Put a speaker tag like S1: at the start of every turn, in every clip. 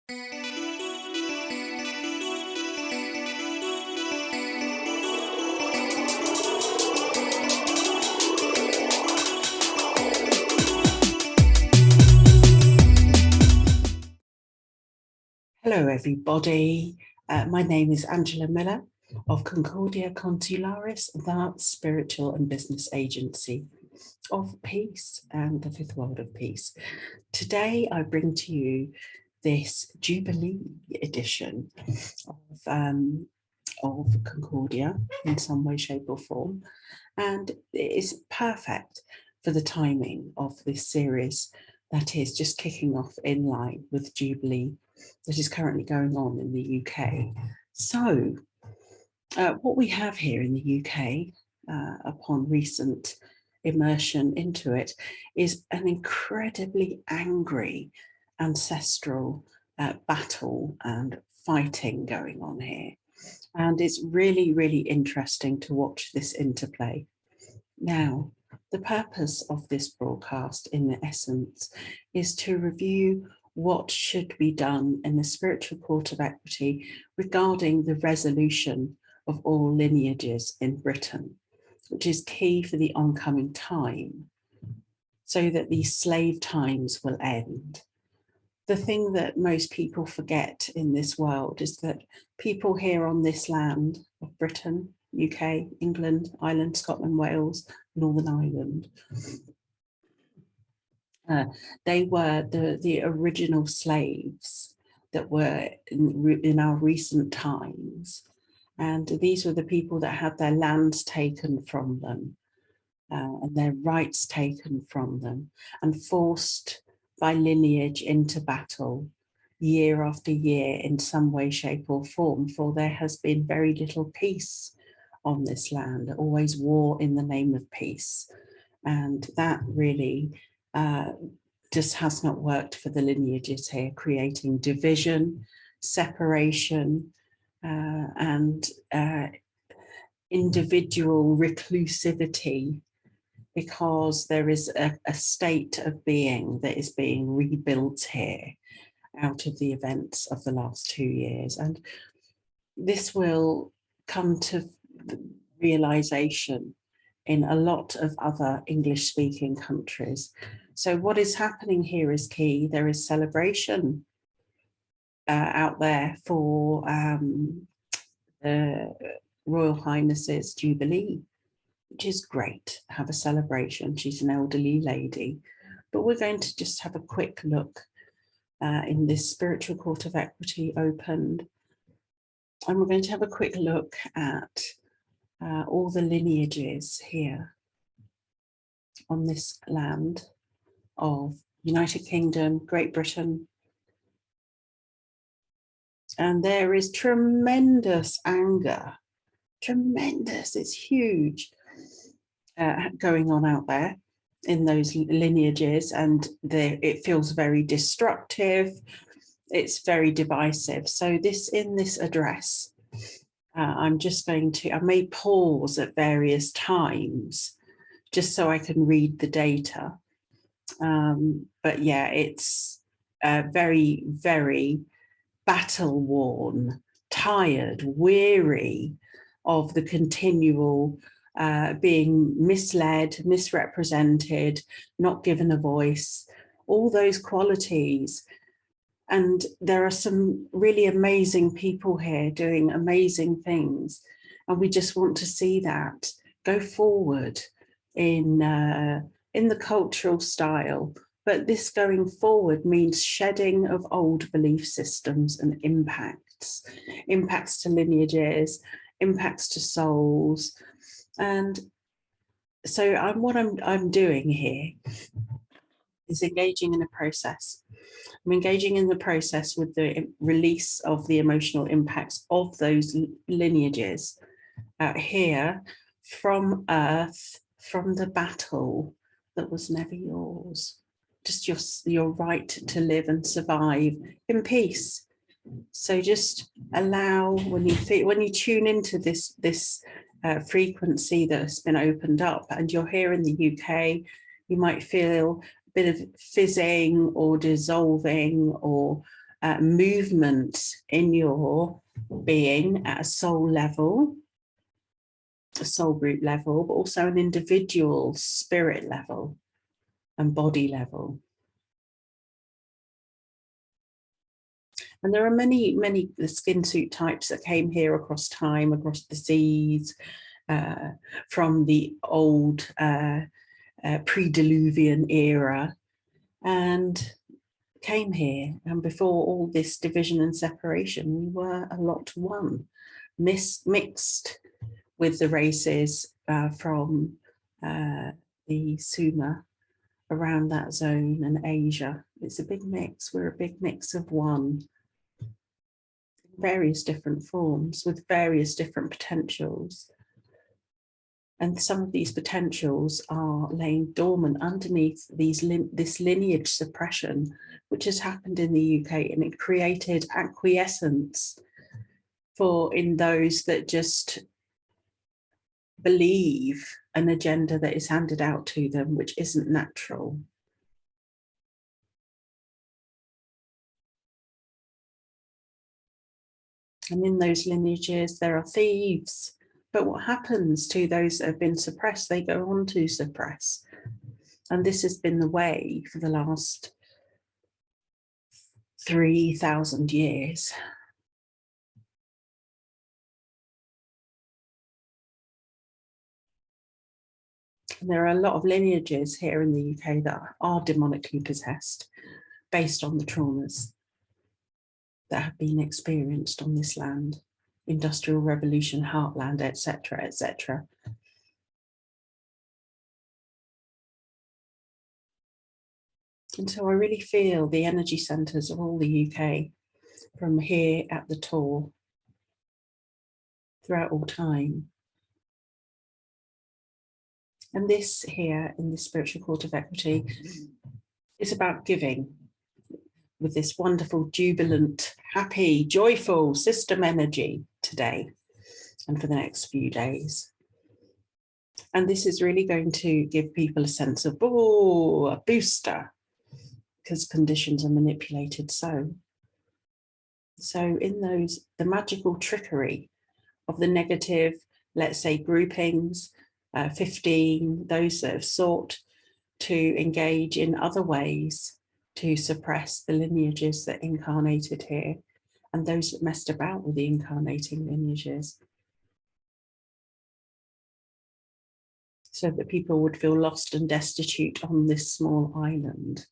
S1: Hello everybody, my name is Angela Miller of Concordia Consularis, the spiritual and business agency of peace and the fifth world of peace. Today I bring to you this Jubilee edition of Concordia in some way, shape or form, and it is perfect for the timing of this series that is just kicking off in line with Jubilee that is currently going on in the UK. So what we have here in the UK upon recent immersion into it is an incredibly angry ancestral battle and fighting going on here. And it's really, really interesting to watch this interplay. Now, the purpose of this broadcast, in essence, is to review what should be done in the spiritual court of equity regarding the resolution of all lineages in Britain, which is key for the oncoming time, so that these slave times will end. The thing that most people forget in this world is that people here on this land of Britain, UK, England, Ireland, Scotland, Wales, Northern Ireland, they were the original slaves that were in our recent times. And these were the people that had their lands taken from them and their rights taken from them and forced by lineage into battle year after year in some way, shape or form, for there has been very little peace on this land, always war in the name of peace. And that really just has not worked for the lineages here, creating division, separation, and individual reclusivity, because there is a state of being that is being rebuilt here out of the events of the last 2 years. And this will come to realization in a lot of other English-speaking countries. So what is happening here is key. There is celebration out there for the Royal Highness's Jubilee, which is great. Have a celebration. She's an elderly lady. But we're going to just have a quick look in this spiritual court of equity opened. And we're going to have a quick look at all the lineages here on this land of United Kingdom, Great Britain. And there is tremendous anger, tremendous, it's huge, going on out there in those lineages, and it feels very destructive, it's very divisive. So in this address, I'm just going to, I may pause at various times just so I can read the data. But yeah, it's very, very battle worn, tired, weary of the continual being misled, misrepresented, not given a voice, all those qualities. And there are some really amazing people here doing amazing things. And we just want to see that go forward in the cultural style. But this going forward means shedding of old belief systems and impacts to lineages, impacts to souls. And so what I'm doing here is engaging in a process. I'm engaging in the process with the release of the emotional impacts of those lineages out here from Earth, from the battle that was never yours. Just your right to live and survive in peace. So just allow, when you tune into this frequency that has been opened up, and you're here in the UK, you might feel a bit of fizzing or dissolving or movement in your being at a soul level, a soul group level, but also an individual spirit level and body level. And there are many, many skin suit types that came here across time, across the seas, from the old pre-Diluvian era, and came here. And before all this division and separation, we were a lot one, mixed with the races from the Sumer around that zone and Asia. It's a big mix. We're a big mix of one. Various different forms with various different potentials. And some of these potentials are laying dormant underneath this lineage suppression, which has happened in the UK, and it created acquiescence in those that just believe an agenda that is handed out to them, which isn't natural. And in those lineages, there are thieves. But what happens to those that have been suppressed? They go on to suppress. And this has been the way for the last 3,000 years. And there are a lot of lineages here in the UK that are demonically possessed based on the traumas that have been experienced on this land, industrial revolution, heartland, etc., etc. And so I really feel the energy centres of all the UK, from here at the Tor, throughout all time. And this here in the Spiritual Court of Equity is about giving, with this wonderful, jubilant, happy, joyful system energy today and for the next few days. And this is really going to give people a sense of, oh, a booster, because conditions are manipulated so. So in those, the magical trickery of the negative, let's say, groupings, 15, those that have sought to engage in other ways to suppress the lineages that incarnated here, and those that messed about with the incarnating lineages, so that people would feel lost and destitute on this small island.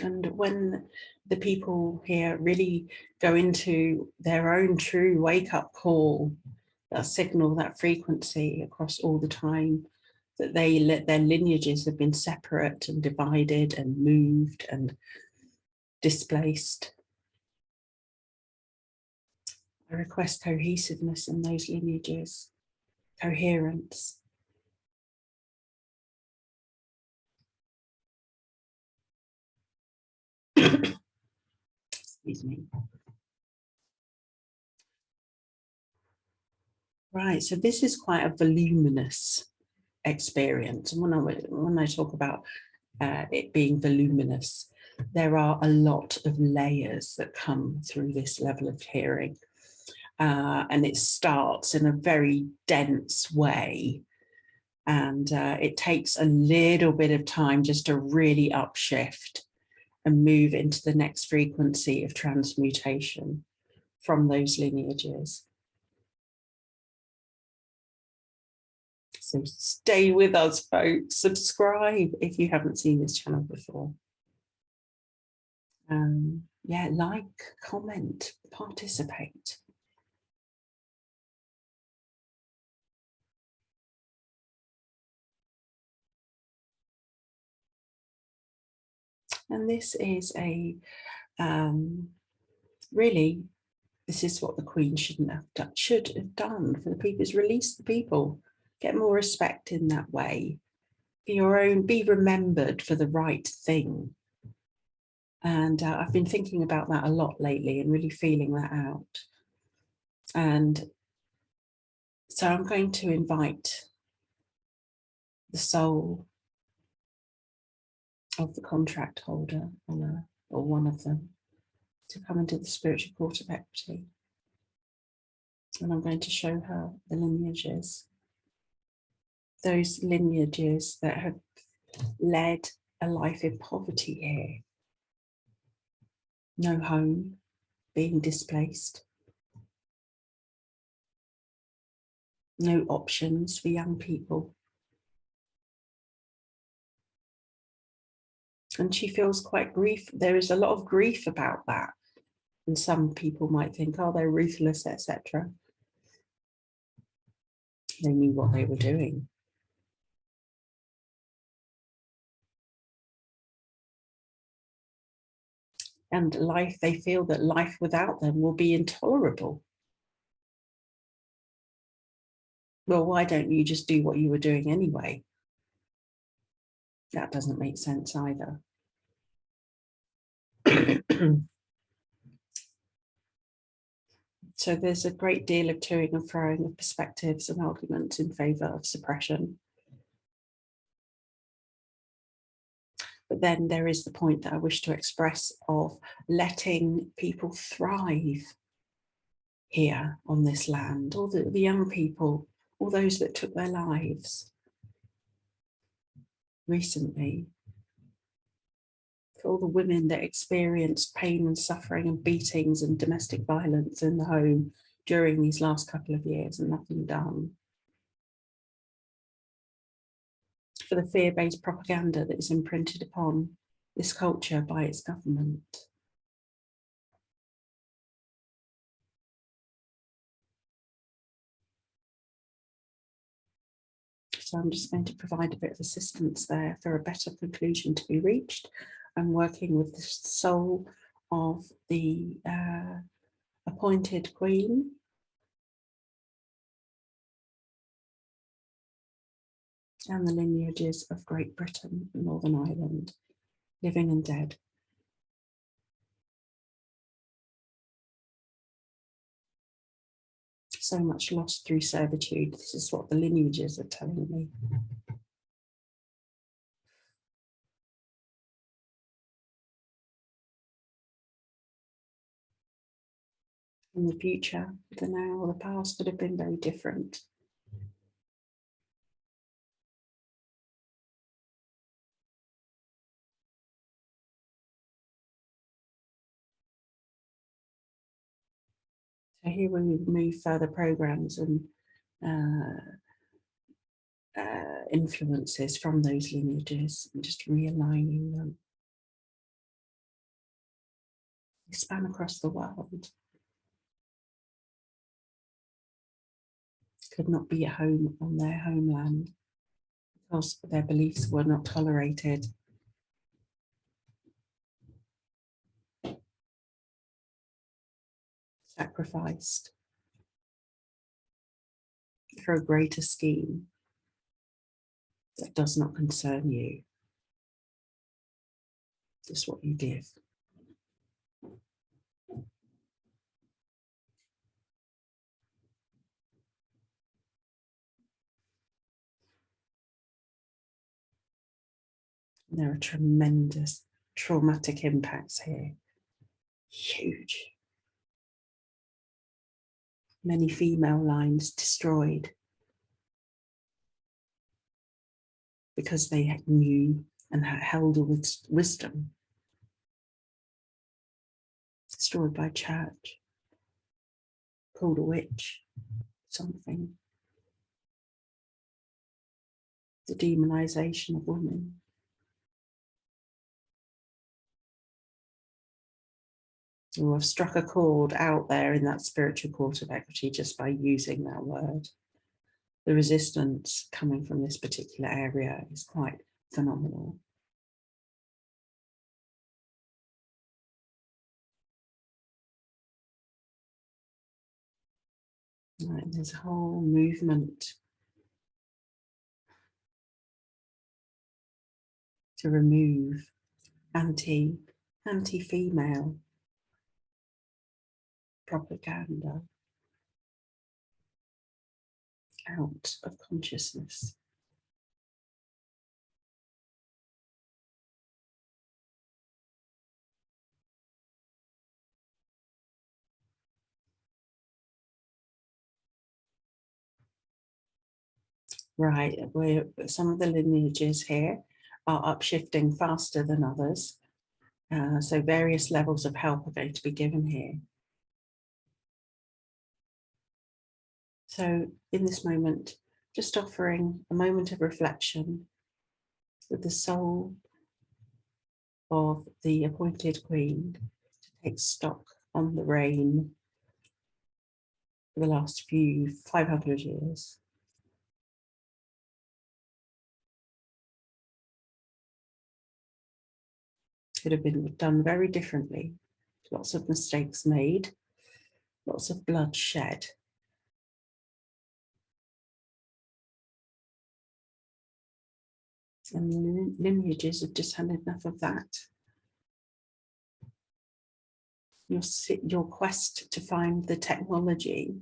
S1: And when the people here really go into their own true wake-up call, that signal, that frequency across all the time, that their lineages have been separate and divided and moved and displaced. I request cohesiveness in those lineages, coherence. Excuse me. Right, so this is quite a voluminous experience. And when I talk about it being voluminous, there are a lot of layers that come through this level of hearing. And it starts in a very dense way. And it takes a little bit of time just to really upshift and move into the next frequency of transmutation from those lineages. So stay with us, folks. Subscribe if you haven't seen this channel before. Yeah, like, comment, participate. And this is a, really, this is what the Queen should have done for the people, is release the people, get more respect in that way. Be your own, be remembered for the right thing. And I've been thinking about that a lot lately and really feeling that out. And So I'm going to invite the soul of the contract holder or one of them to come into the spiritual court of equity. And I'm going to show her the lineages. Those lineages that have led a life in poverty here. No home, being displaced. No options for young people. And she feels quite grief. There is a lot of grief about that. And some people might think, oh, they're ruthless, etc. They knew what they were doing. And life, they feel that life without them will be intolerable. Well, why don't you just do what you were doing anyway? That doesn't make sense either. So there's a great deal of toing and froing of perspectives and arguments in favour of suppression. But then there is the point that I wish to express of letting people thrive here on this land, all the young people, all those that took their lives recently, for all the women that experienced pain and suffering and beatings and domestic violence in the home during these last couple of years and nothing done. For the fear-based propaganda that is imprinted upon this culture by its government. So I'm just going to provide a bit of assistance there for a better conclusion to be reached. I'm working with the soul of the appointed Queen. And the lineages of Great Britain and Northern Ireland, living and dead. So much lost through servitude. This is what the lineages are telling me. In the future, the now or the past could have been very different. So here we move further programs and influences from those lineages and just realigning them. They span across the world. Could not be at home on their homeland because their beliefs were not tolerated. Sacrificed for a greater scheme that does not concern you. Just what you give. And there are tremendous traumatic impacts here. Huge. Many female lines destroyed because they knew and held a wisdom. Destroyed by church, called a witch, something. The demonization of women. Or I've struck a chord out there in that spiritual court of equity just by using that word. The resistance coming from this particular area is quite phenomenal. Right, there's a whole movement to remove anti-female propaganda. out of consciousness. Right, some of the lineages here are upshifting faster than others. So various levels of help are going to be given here. So in this moment, just offering a moment of reflection with the soul of the appointed queen to take stock on the reign for the last 500 years. Could have been done very differently. Lots of mistakes made, lots of blood shed. And the lineages have just had enough of that. Your quest to find the technology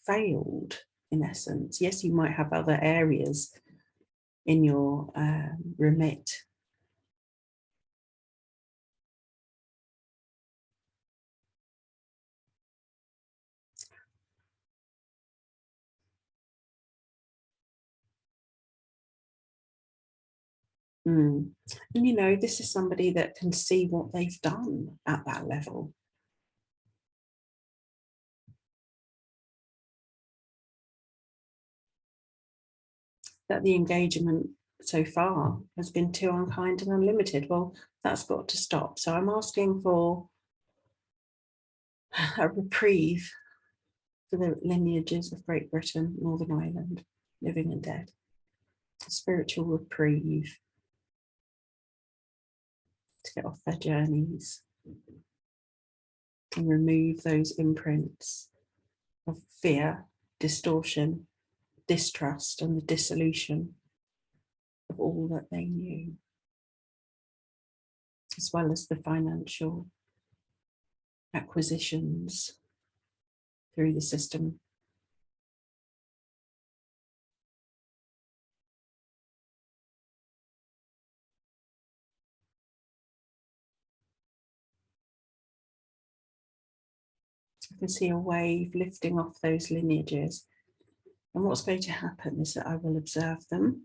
S1: failed, in essence. Yes, you might have other areas in your remit. And you know, this is somebody that can see what they've done at that level. That the engagement so far has been too unkind and unlimited. Well, that's got to stop. So I'm asking for a reprieve for the lineages of Great Britain, Northern Ireland, living and dead. A spiritual reprieve to get off their journeys and remove those imprints of fear, distortion, distrust, and the dissolution of all that they knew, as well as the financial acquisitions through the system. I can see a wave lifting off those lineages. And what's going to happen is that I will observe them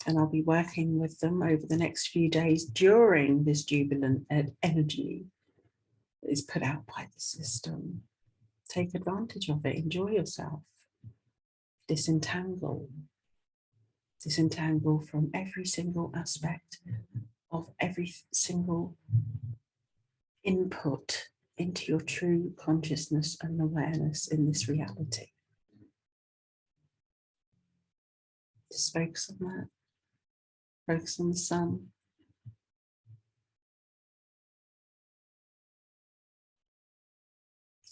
S1: and I'll be working with them over the next few days during this jubilant energy that is put out by the system. Take advantage of it, enjoy yourself, disentangle from every single aspect of every single input into your true consciousness and awareness in this reality. Just focus on that. Focus on the sun.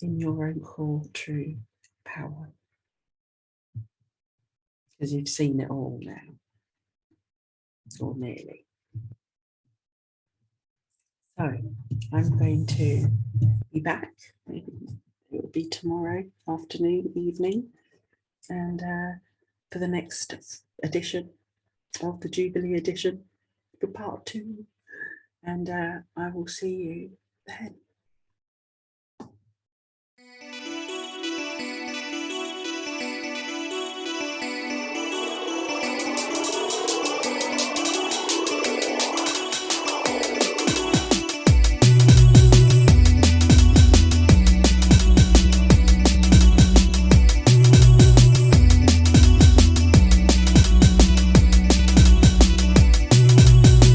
S1: In your own core true power. Because you've seen it all now. Or nearly. So I'm going to be back. Maybe it will be tomorrow afternoon, evening. And for the next edition of the Jubilee edition, for part 2. And I will see you then.